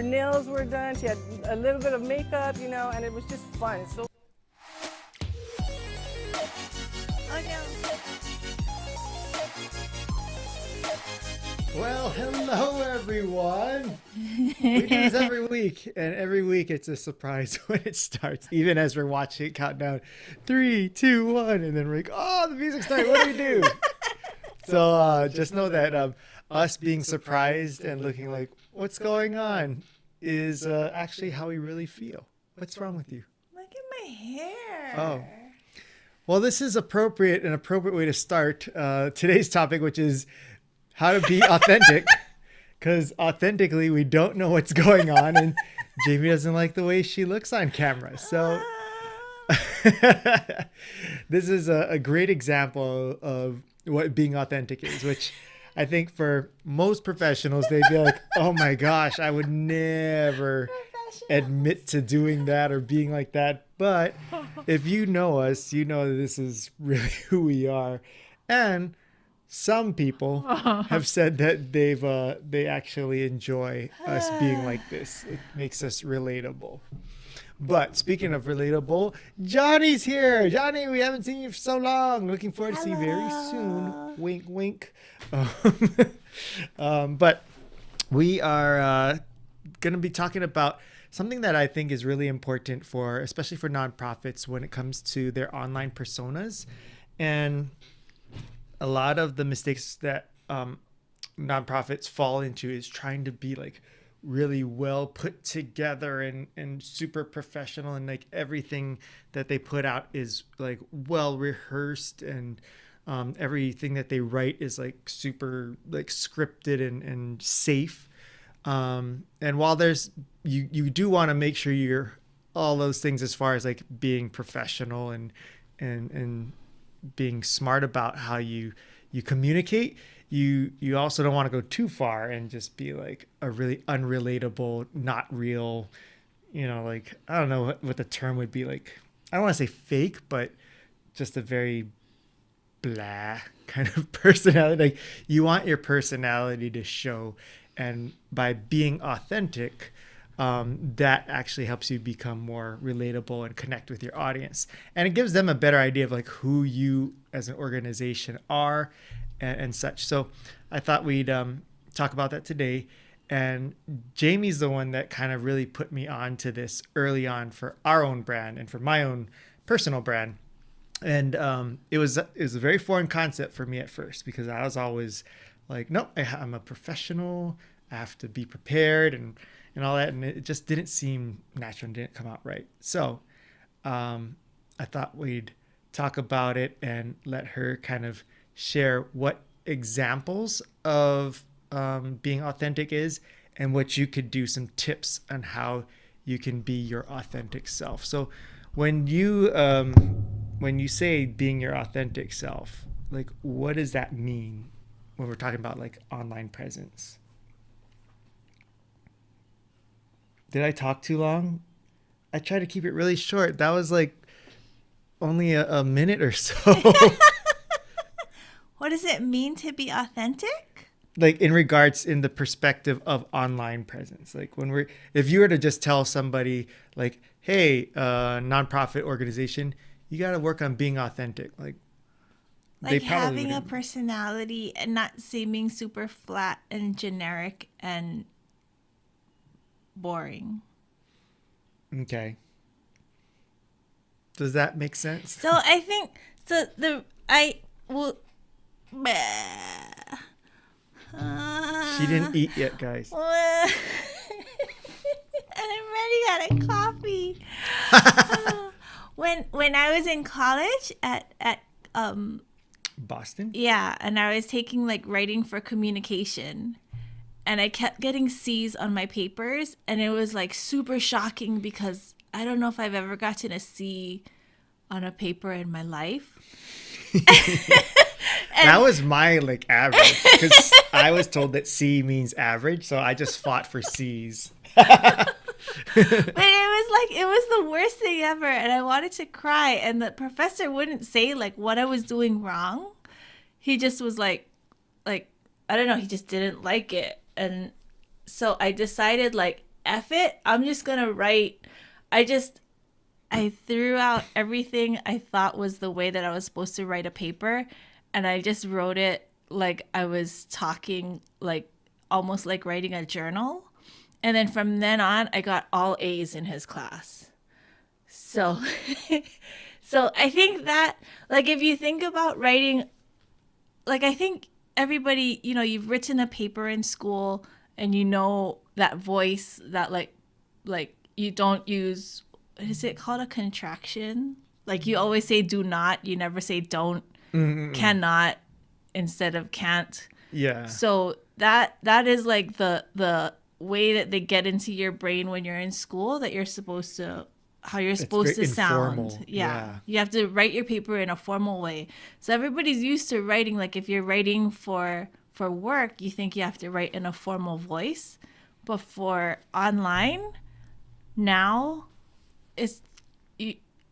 Her nails were done. She had a little bit of makeup, and it was just fun. So. Well, hello everyone. We do this every week, and every week it's a surprise when it starts. Even as we're watching it count down, 3, 2, 1, and then we're like, "Oh, the music started. What do we do?" So just know that us being surprised and looking like, "What's going on?" is actually how we really feel. What's wrong with you? Look at my hair. Oh. Well, this is an appropriate way to start today's topic, which is how to be authentic, because authentically we don't know what's going on, and Jamie doesn't like the way she looks on camera. So this is a great example of what being authentic is, which I think for most professionals, they'd be like, "Oh my gosh, I would never admit to doing that or being like that." But if you know us, you know that this is really who we are. And some people have said that they actually enjoy us being like this. It makes us relatable. But speaking of relatable, Johnny's here. Johnny, we haven't seen you for so long. Looking forward to see you very soon. Wink, wink. But we are going to be talking about something that I think is really important especially for nonprofits when it comes to their online personas. And a lot of the mistakes that nonprofits fall into is trying to be like really well put together and super professional, and like everything that they put out is like well rehearsed, and everything that they write is like super like scripted and safe. And while you do want to make sure you're all those things as far as like being professional and being smart about how you communicate, you also don't want to go too far and just be like a really unrelatable, not real, like, I don't know what the term would be, like, I don't want to say fake, but just a very blah kind of personality. Like, you want your personality to show, and by being authentic, that actually helps you become more relatable and connect with your audience. And it gives them a better idea of like who you as an organization are and such. So I thought we'd talk about that today. And Jamie's the one that kind of really put me on to this early on for our own brand and for my own personal brand. And it was a very foreign concept for me at first, because I was always like, nope, I'm a professional. I have to be prepared and all that, and it just didn't seem natural and didn't come out right. So I thought we'd talk about it and let her kind of share what examples of being authentic is, and what you could do, some tips on how you can be your authentic self. So when you say being your authentic self, like, what does that mean when we're talking about like online presence? Did I talk too long? I tried to keep it really short. That was like only a minute or so. What does it mean to be authentic? Like in the perspective of online presence. Like if you were to just tell somebody like, hey, nonprofit organization, you got to work on being authentic. Like they having a personality and not seeming super flat and generic and boring. Okay. Does that make sense? So I think she didn't eat yet, guys. And I'm ready at a coffee. When I was in college at Boston? Yeah, and I was taking like writing for communication. And I kept getting C's on my papers, and it was like super shocking, because I don't know if I've ever gotten a C on a paper in my life. That was my like average, because I was told that C means average, so I just fought for C's. But it was the worst thing ever, and I wanted to cry, and the professor wouldn't say like what I was doing wrong. He just was like I don't know, he just didn't like it. And so I decided, like, F it, I'm just gonna write. I threw out everything I thought was the way that I was supposed to write a paper, and I just wrote it like I was talking, like almost like writing a journal. And then from then on, I got all A's in his class. So, so I think that, like, if you think about writing, like, I think everybody, you've written a paper in school, and that voice that, like you don't use, is it called a contraction? Like, you always say do not, you never say don't, cannot instead of can't. Yeah. So that is like the way that they get into your brain when you're in school, that you're supposed to, how you're supposed to informal. sound. Yeah. You have to write your paper in a formal way. So everybody's used to writing, like if you're writing for work, you think you have to write in a formal voice. But for online, now it's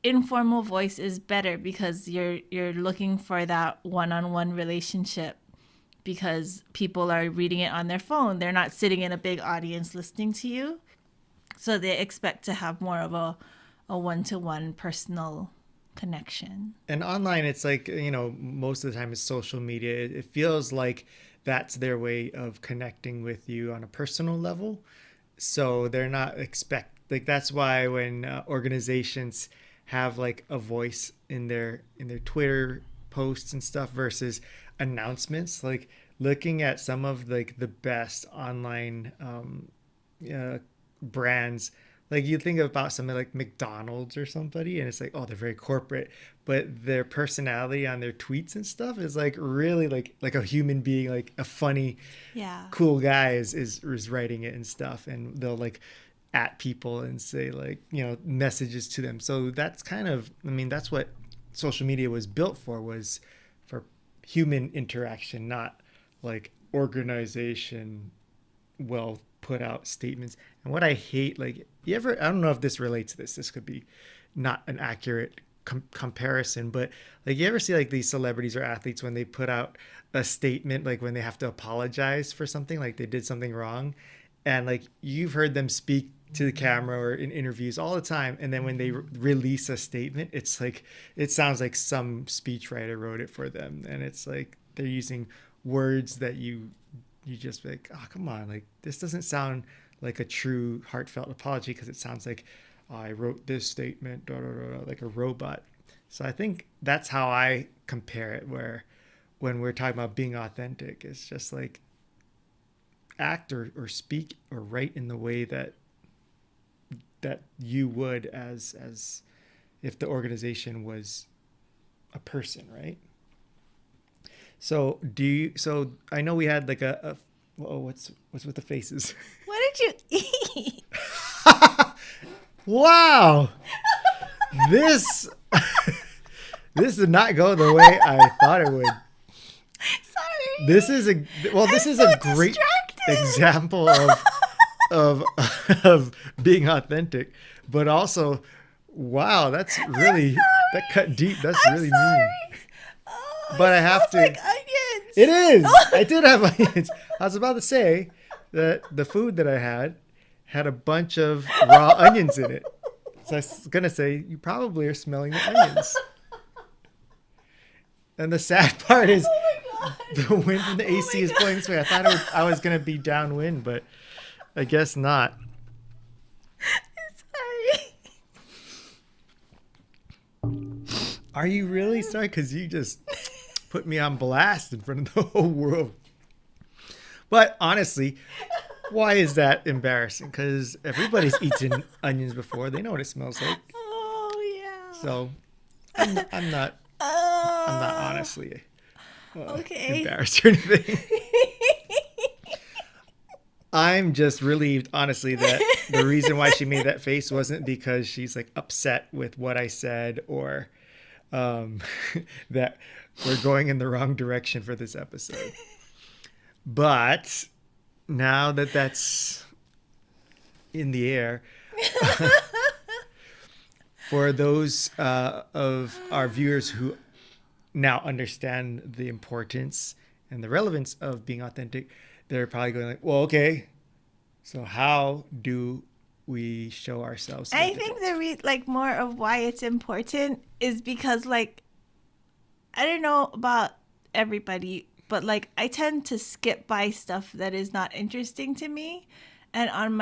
informal voice is better, because you're looking for that one-on-one relationship, because people are reading it on their phone. They're not sitting in a big audience listening to you. So they expect to have more of a one-to-one personal connection. And online, it's like, most of the time it's social media. It feels like that's their way of connecting with you on a personal level. So they're not that's why when organizations have like a voice in their Twitter posts and stuff versus announcements, like looking at some of like the best online brands, like you think about something like McDonald's or somebody, and it's like, oh, they're very corporate, but their personality on their tweets and stuff is like really like a human being, like a funny, cool guy is writing it and stuff, and they'll like at people and say like, messages to them. So that's kind of, that's what social media was built for, was for human interaction, not like organization well put out statements. And what I hate, like, I don't know if this relates to this could be not an accurate comparison, but like, you ever see like these celebrities or athletes when they put out a statement, like when they have to apologize for something, like they did something wrong, and like you've heard them speak to the camera or in interviews all the time, and then when they release a statement, it's like, it sounds like some speechwriter wrote it for them, and it's like they're using words that you just like, oh, come on, like this doesn't sound like a true heartfelt apology, because it sounds like, oh, I wrote this statement like a robot. So I think that's how I compare it, where when we're talking about being authentic, it's just like act or speak or write in the way that you would as if the organization was a person, right? So so I know we had like what's with the faces? What did you eat? Wow. This did not go the way I thought it would. Sorry. This is a great example of being authentic, but also, wow, that's really, that cut deep. That's really mean. Oh, but I have to. Like onions. It is. I did have onions. I was about to say that the food that I had a bunch of raw onions in it. So I was gonna say, you probably are smelling the onions. And the sad part is, the wind from the AC is blowing this way. I thought I was gonna be downwind, but I guess not. Sorry. Are you really sorry? Because you just put me on blast in front of the whole world. But honestly, why is that embarrassing? Because everybody's eaten onions before. They know what it smells like. Oh yeah. So I'm not honestly okay. embarrassed or anything. I'm just relieved, honestly, that the reason why she made that face wasn't because she's like upset with what I said, or that we're going in the wrong direction for this episode. But now that that's in the air, for those of our viewers who now understand the importance and the relevance of being authentic, they're probably going like, well, okay, so how do we show ourselves. I think like more of why it's important is because like I don't know about everybody, but like I tend to skip by stuff that is not interesting to me, and on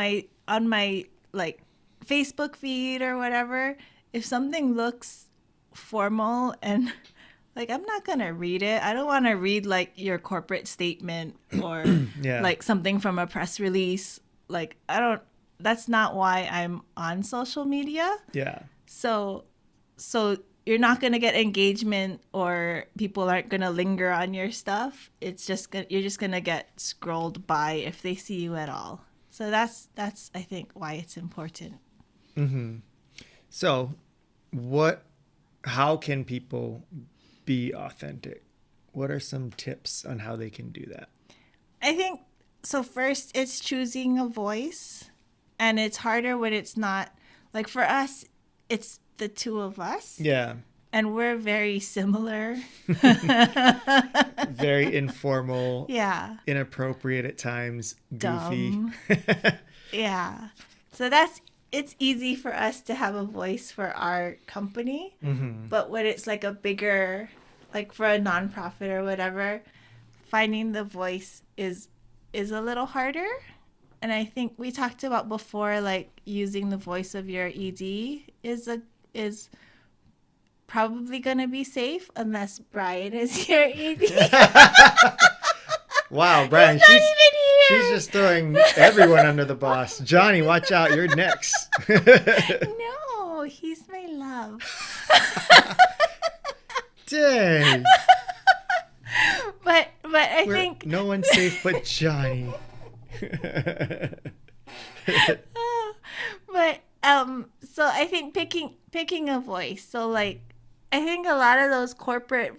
my like Facebook feed or whatever, if something looks formal and like I'm not gonna read it. I don't want to read like your corporate statement or Yeah. like something from a press release. Like I don't. That's not why I'm on social media. Yeah. So you're not gonna get engagement, or people aren't gonna linger on your stuff. It's just you're just gonna get scrolled by if they see you at all. So that's I think why it's important. So, how can people be authentic? What are some tips on how they can do that? I think so. First, it's choosing a voice, and it's harder when it's not like for us. It's the two of us. Yeah. And we're very similar. Very informal. Yeah. Inappropriate at times. Goofy. Dumb. Yeah. So it's easy for us to have a voice for our company. But when it's like a bigger, like for a nonprofit or whatever, finding the voice is a little harder. And I think we talked about before, like using the voice of your ED is probably going to be safe unless Brian is your ED. Wow, Brian, He's not even here. she's just throwing everyone under the bus. Johnny, watch out, you're next. No, he's my love. Dang. But I think No one's safe but Johnny. but so I think picking a voice. So like I think a lot of those corporate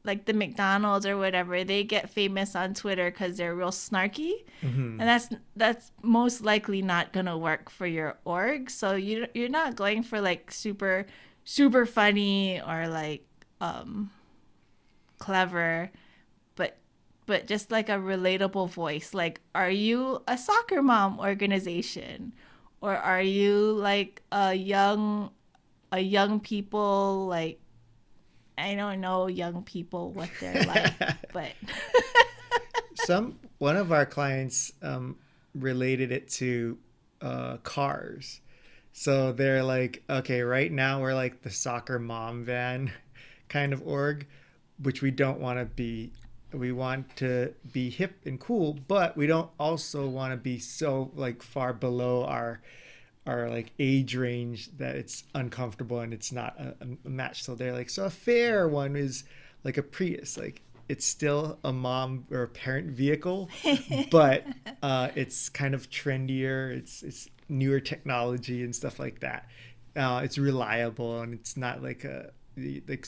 like the McDonald's or whatever, they get famous on Twitter because they're real snarky, and that's most likely not gonna work for your org. So you're not going for like super funny or like clever, but just like a relatable voice. Like, are you a soccer mom organization, or are you like a young people, like I don't know young people what they're like, but One of our clients related it to cars. So they're like, okay, right now we're like the soccer mom van kind of org, which we don't want to be. We want to be hip and cool, but we don't also want to be so like far below our like age range that it's uncomfortable and it's not a match. So they're like, so a fair one is like a Prius, like it's still a mom or a parent vehicle, but it's kind of trendier. It's newer technology and stuff like that. It's reliable and it's not like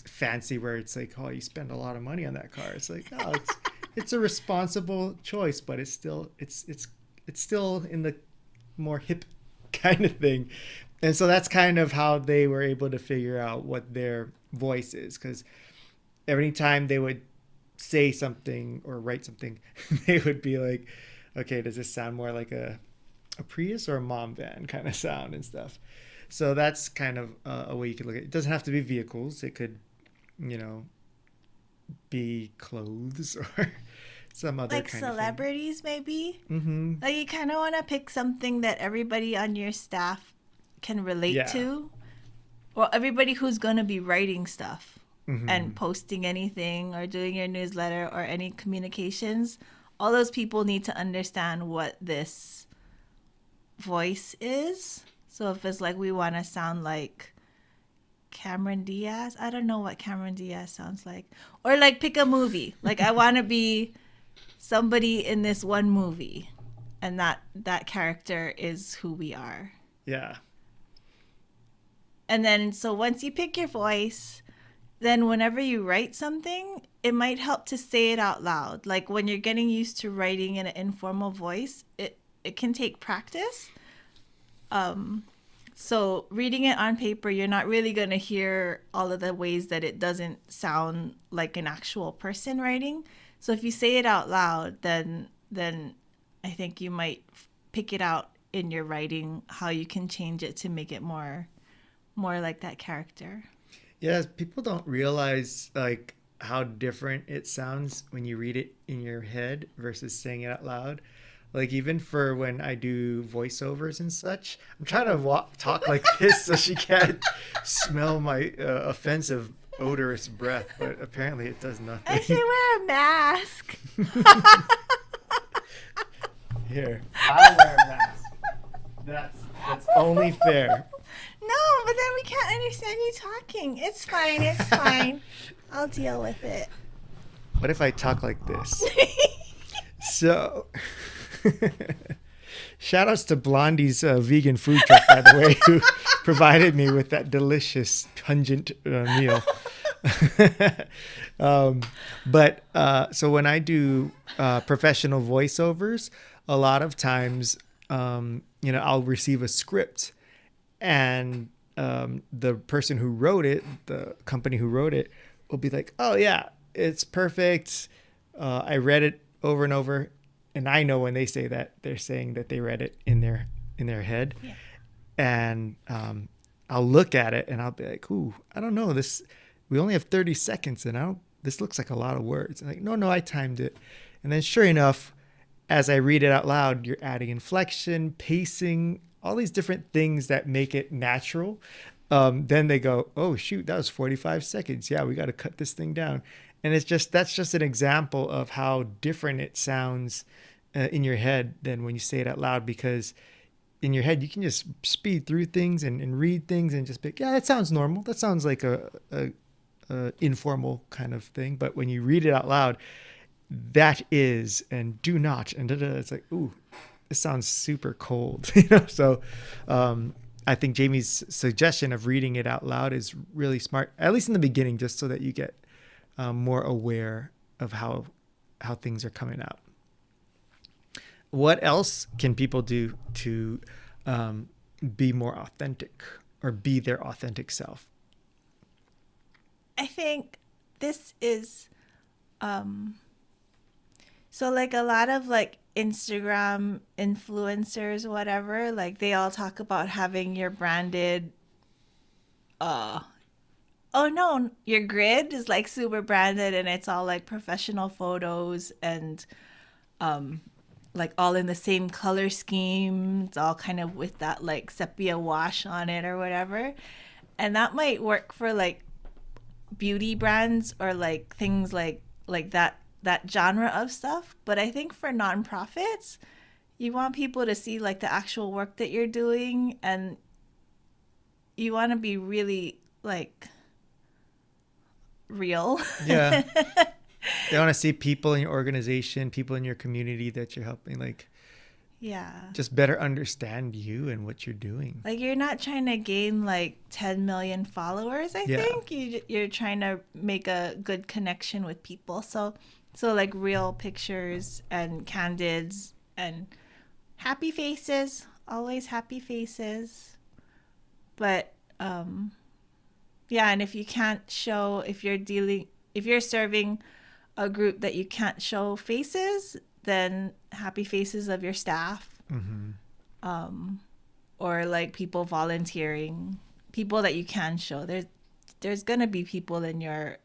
fancy where it's like, oh, you spend a lot of money on that car. It's like, oh, it's a responsible choice, but it's still in the more hip kind of thing. And so that's kind of how they were able to figure out what their voice is, because every time they would say something or write something, they would be like, okay, does this sound more like a Prius or a mom van kind of sound and stuff. So that's kind of a way you could look at it. It doesn't have to be vehicles. It could, be clothes or some other like kind of celebrities maybe. Mm-hmm. Like you kind of want to pick something that everybody on your staff can relate to, or everybody who's going to be writing stuff and posting anything or doing your newsletter or any communications. All those people need to understand what this voice is. So if it's like we want to sound like Cameron Diaz, I don't know what Cameron Diaz sounds like. Or like pick a movie. Like I want to be somebody in this one movie, and that character is who we are. Yeah. And then so once you pick your voice, then whenever you write something, it might help to say it out loud. Like when you're getting used to writing in an informal voice, it can take practice. So reading it on paper, you're not really going to hear all of the ways that it doesn't sound like an actual person writing. So if you say it out loud, then I think you might pick it out in your writing, how you can change it to make it more like that character. Yeah, people don't realize like how different it sounds when you read it in your head versus saying it out loud. Like even for when I do voiceovers and such, I'm trying to talk like this so she can't smell my offensive odorous breath, but apparently it does nothing. I should wear a mask. Here, I'll wear a mask. That's only fair. No, but then we can't understand you talking. It's fine. It's fine. I'll deal with it. What if I talk like this? So, shout outs to Blondie's vegan food truck, by the way, who provided me with that delicious, pungent meal. So when I do professional voiceovers, a lot of times, I'll receive a script, and the person who wrote it, the company who wrote it, will be like, "Oh yeah, it's perfect. I read it over and over," and I know when they say that, they're saying that they read it in their head. Yeah. And I'll look at it and I'll be like, "Ooh, I don't know this. We only have 30 seconds, and this looks like a lot of words." And like, no, I timed it. And then sure enough, as I read it out loud, you're adding inflection, pacing, all these different things that make it natural. Then they go, "Oh shoot, that was 45 seconds. Yeah, we got to cut this thing down." And that's just an example of how different it sounds in your head than when you say it out loud, because in your head you can just speed through things and read things and just be like, "Yeah, that sounds normal. That sounds like a informal kind of thing." But when you read it out loud, that is, and do not, and it's like, "Ooh, this sounds super cold." So I think Jamie's suggestion of reading it out loud is really smart, at least in the beginning, just so that you get more aware of how things are coming out. What else can people do to be more authentic or be their authentic self? I think this is so like a lot of like Instagram influencers, whatever, like they all talk about having your branded your grid is like super branded, and it's all like professional photos and like all in the same color scheme. It's all kind of with that like sepia wash on it or whatever. And that might work for like beauty brands or like things like that genre of stuff. But I think for nonprofits, you want people to see like the actual work that you're doing, and you want to be really like real. Yeah. They want to see people in your organization, people in your community that you're helping, like, yeah, just better understand you and what you're doing. Like you're not trying to gain like 10 million followers. I think you're trying to make a good connection with people. So like real pictures and candids and happy faces, always happy faces. But yeah, and if you can't show, if you're serving a group that you can't show faces, then happy faces of your staff. Mm-hmm. Or like people volunteering, people that you can show. There's gonna be people in your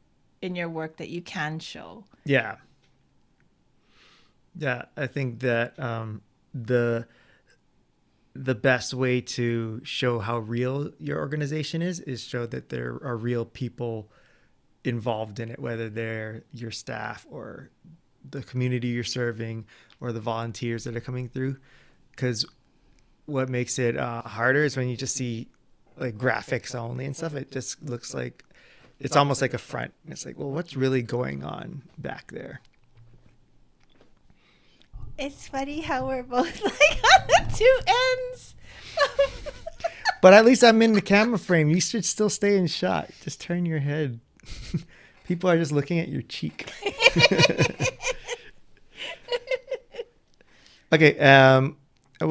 work that you can show. Yeah, I think that the best way to show how real your organization is show that there are real people involved in it, whether they're your staff or the community you're serving or the volunteers that are coming through. Because what makes it harder is when you just see like graphics only and stuff. It just looks like it's almost like a front. It's like, well, what's really going on back there? It's funny how we're both like on the two ends. But at least I'm in the camera frame. You should still stay in shot. Just turn your head. People are just looking at your cheek. Okay.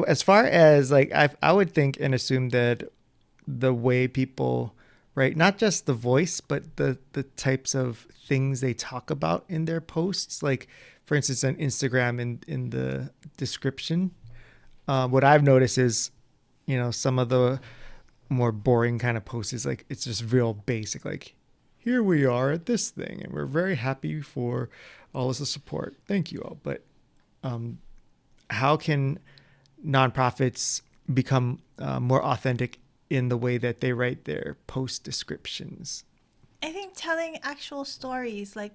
As far as like, I would think and assume that the way people write, not just the voice, but the types of things they talk about in their posts, like for instance, on Instagram in the description, what I've noticed is, some of the more boring kind of posts is like, it's just real basic. Like, here we are at this thing, and we're very happy for all of the support. Thank you all. But how can nonprofits become more authentic in the way that they write their post descriptions? I think telling actual stories, I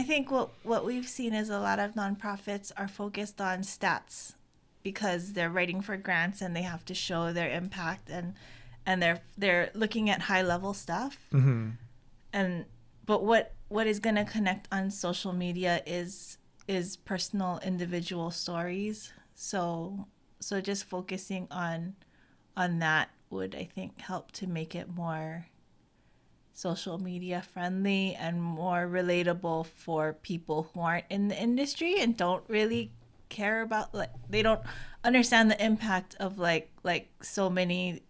think what we've seen is a lot of nonprofits are focused on stats because they're writing for grants and they have to show their impact, and they're looking at high level stuff. But what is going to connect on social media is personal individual stories. So just focusing on that would, I think, help to make it more social media friendly and more relatable for people who aren't in the industry and don't really care about, like, they don't understand the impact of like so many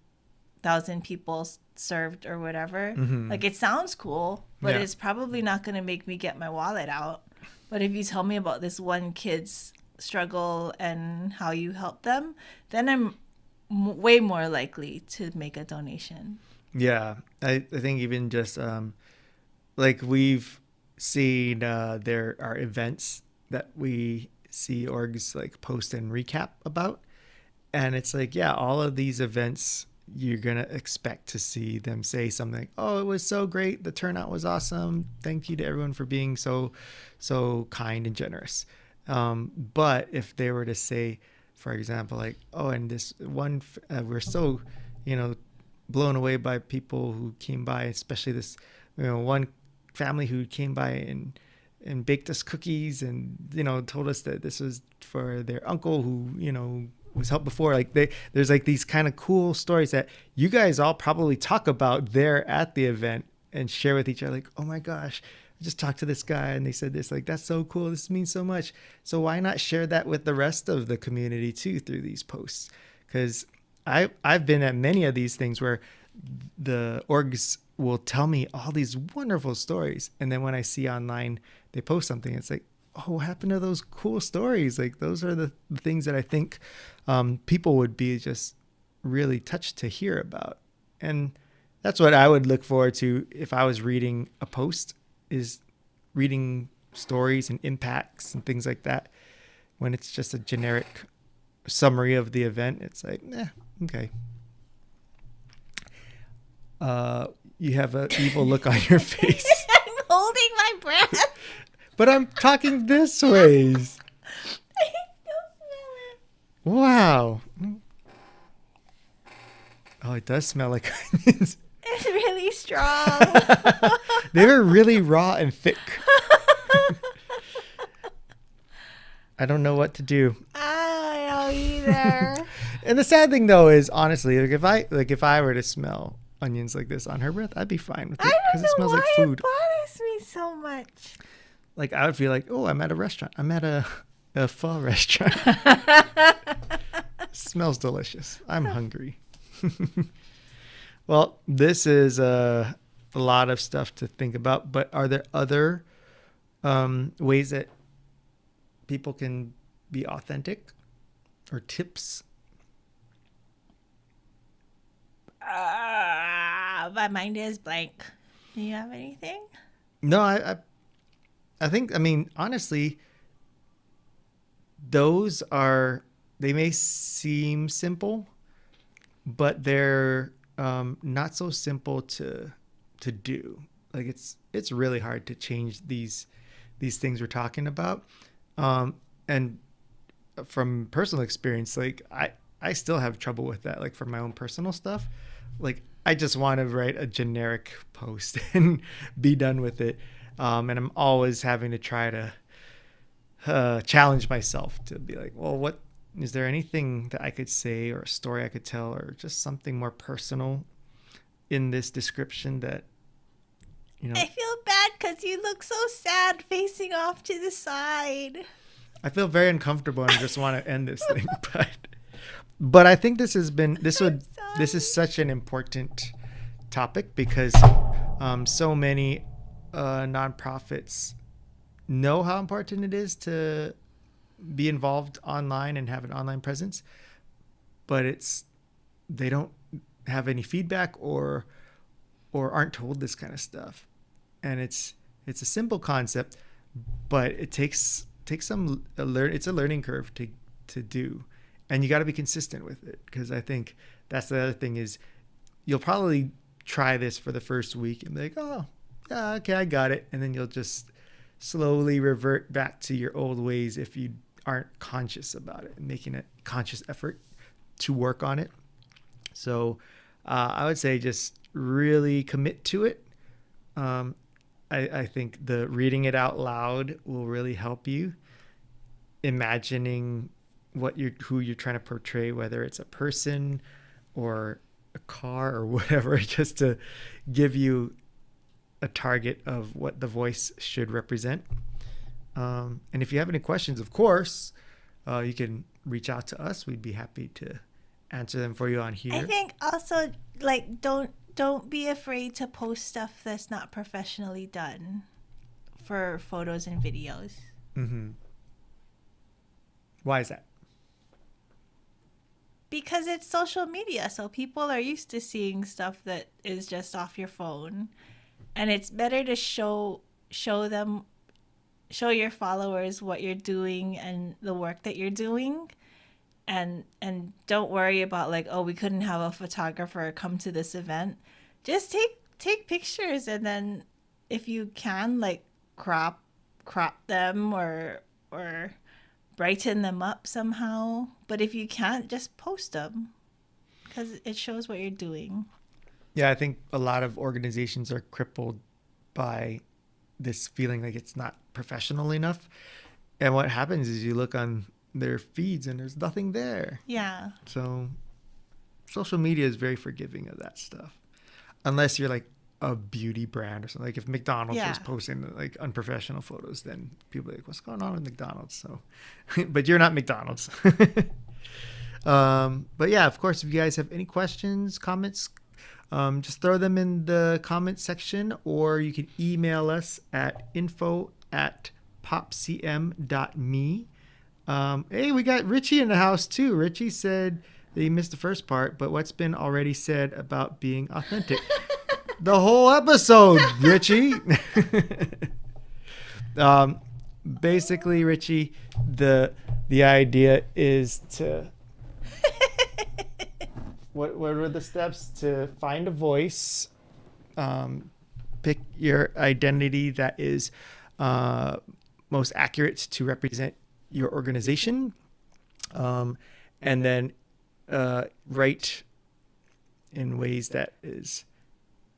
thousand people served or whatever. Like, it sounds cool, but it's probably not going to make me get my wallet out. But if you tell me about this one kid's struggle and how you help them, then I'm way more likely to make a donation. Yeah, I think even just like we've seen there are events that we see orgs like post and recap about, and it's like, yeah, all of these events you're gonna expect to see them say something like, oh, it was so great, the turnout was awesome, thank you to everyone for being so kind and generous. But if they were to say, for example, like, oh, and this one we're so blown away by people who came by, especially this one family who came by and baked us cookies and told us that this was for their uncle who was helped before. Like, there's like these kind of cool stories that you guys all probably talk about there at the event and share with each other, like, oh my gosh, I just talked to this guy and they said this, like, that's so cool, this means so much. So why not share that with the rest of the community too through these posts? Because I've been at many of these things where the orgs will tell me all these wonderful stories, and then when I see online they post something, it's like, oh, what happened to those cool stories? Like, those are the things that I think people would be just really touched to hear about. And that's what I would look forward to if I was reading a post, is reading stories and impacts and things like that. When it's just a generic summary of the event, it's like, okay. You have an evil look on your face. I'm holding my breath. But I'm talking this ways. I don't smell it. Wow. Oh, it does smell like onions. It's really strong. They were really raw and thick. I don't know what to do. I don't either. And the sad thing though is, honestly, if I were to smell onions like this on her breath, I'd be fine with it because it smells like food. It bothers me so much. Like, I would feel like, oh, I'm at a restaurant. I'm at a pho restaurant. Smells delicious. I'm hungry. Well, this is a lot of stuff to think about, but are there other ways that people can be authentic, or tips? My mind is blank. Do you have anything? No, I think, honestly, they may seem simple, but they're not so simple to do. Like, it's really hard to change these things we're talking about. And from personal experience, like, I still have trouble with that. Like, for my own personal stuff, like, I just want to write a generic post and be done with it. And I'm always having to try to challenge myself to be like, well, what is there anything that I could say, or a story I could tell, or just something more personal in this description that, I feel bad because you look so sad facing off to the side. I feel very uncomfortable and just want to end this thing. But I think this is such an important topic because so many nonprofits know how important it is to be involved online and have an online presence, but they don't have any feedback or aren't told this kind of stuff. And it's a simple concept, but it takes it's a learning curve to do, and you got to be consistent with it, because I think that's the other thing is you'll probably try this for the first week and be like, oh yeah, okay, I got it, and then you'll just slowly revert back to your old ways if you aren't conscious about it and making a conscious effort to work on it. So I would say just really commit to it. I think the reading it out loud will really help you imagining who you're trying to portray, whether it's a person or a car or whatever, just to give you a target of what the voice should represent. And if you have any questions, of course, you can reach out to us. We'd be happy to answer them for you on here. I think also, like, don't be afraid to post stuff that's not professionally done for photos and videos. Mm-hmm. Why is that? Because it's social media, so people are used to seeing stuff that is just off your phone, and it's better to show your followers what you're doing and the work that you're doing, and don't worry about like, oh, we couldn't have a photographer come to this event. Just take pictures, and then if you can, like, crop them or brighten them up somehow. But if you can't, just post them, because it shows what you're doing. Yeah, I think a lot of organizations are crippled by this feeling like it's not professional enough. And what happens is you look on their feeds and there's nothing there. Yeah. So social media is very forgiving of that stuff. Unless you're like a beauty brand or something. Like if McDonald's was posting like unprofessional photos, then people are like, what's going on with McDonald's? So, but you're not McDonald's. But yeah, of course, if you guys have any questions, comments, just throw them in the comment section, or you can email us at info@popcm.me. Hey, we got Richie in the house too. Richie said that he missed the first part, but what's been already said about being authentic? The whole episode, Richie. Basically, Richie, the idea is to what were the steps to find a voice, pick your identity that is most accurate to represent your organization, and then write in ways that is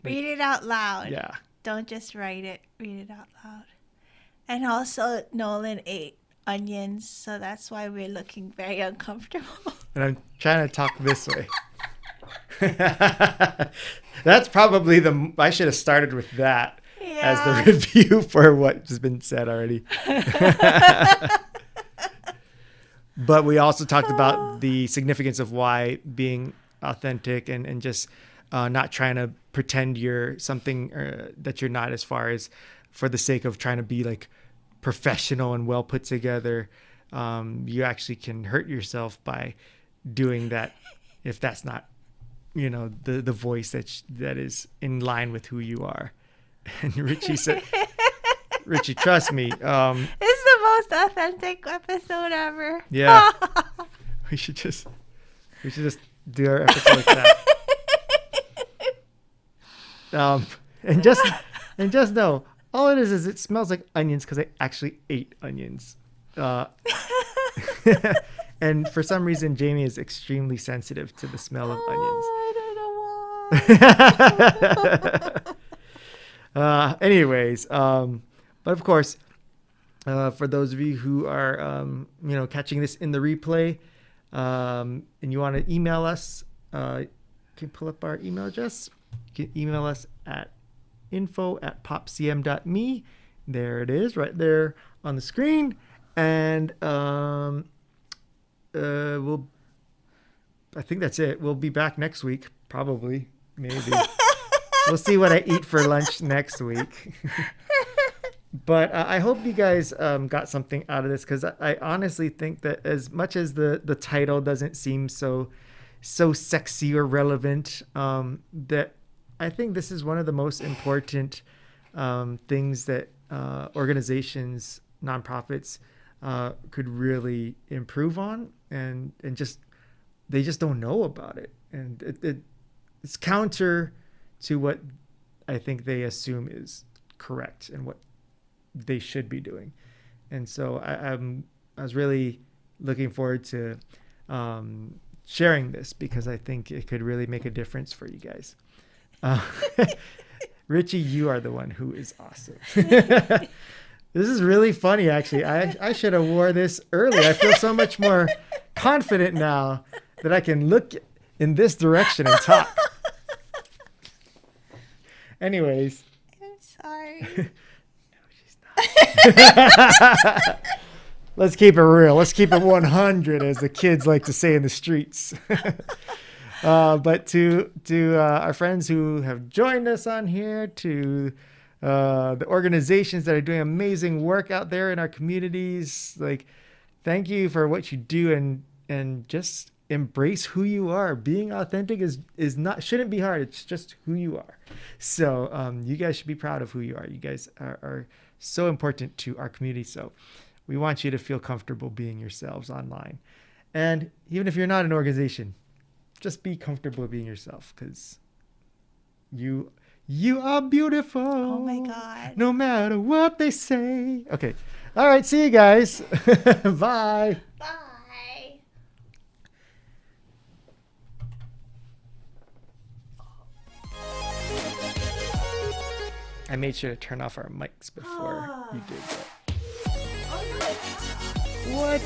Read it out loud. Yeah. Don't just write it. Read it out loud. And also, Nolan ate onions, so that's why we're looking very uncomfortable. And I'm trying to talk this way. That's probably I should have started with that as the review for what's been said already. But we also talked about the significance of why being authentic and just not trying to pretend you're something that you're not, as far as for the sake of trying to be like professional and well put together. You actually can hurt yourself by doing that if that's not, the voice that is in line with who you are. And Richie said, Richie, trust me. It's the most authentic episode ever. Yeah. we should just do our episode like that. And just know, all it is it smells like onions because I actually ate onions. And for some reason, Jamie is extremely sensitive to the smell of onions. I don't know why. Anyways, but of course, for those of you who are, catching this in the replay, and you want to email us, you can pull up our email address. You can email us at info@popcm.me. There it is, right there on the screen. And I think that's it. We'll be back next week, probably, maybe. We'll see what I eat for lunch next week. But I hope you guys got something out of this, because I honestly think that as much as the title doesn't seem so sexy or relevant, that I think this is one of the most important things that organizations, nonprofits could really improve on, and just they just don't know about it, and it's counter to what I think they assume is correct and what they should be doing. And so I was really looking forward to sharing this, because I think it could really make a difference for you guys. Richie, you are the one who is awesome. This is really funny, actually. I should have wore this earlier. I feel so much more confident now that I can look in this direction and talk. Anyways. I'm sorry. No, she's not. Let's keep it real. Let's keep it 100, as the kids like to say in the streets. But to our friends who have joined us on here, to the organizations that are doing amazing work out there in our communities, like, thank you for what you do, and just embrace who you are. Being authentic shouldn't be hard. It's just who you are. So you guys should be proud of who you are. You guys are so important to our community. So we want you to feel comfortable being yourselves online. And even if you're not an organization, just be comfortable being yourself, because you are beautiful. Oh my God. No matter what they say. Okay. All right. See you guys. Bye. Bye. I made sure to turn off our mics before you did that. Oh, no. What?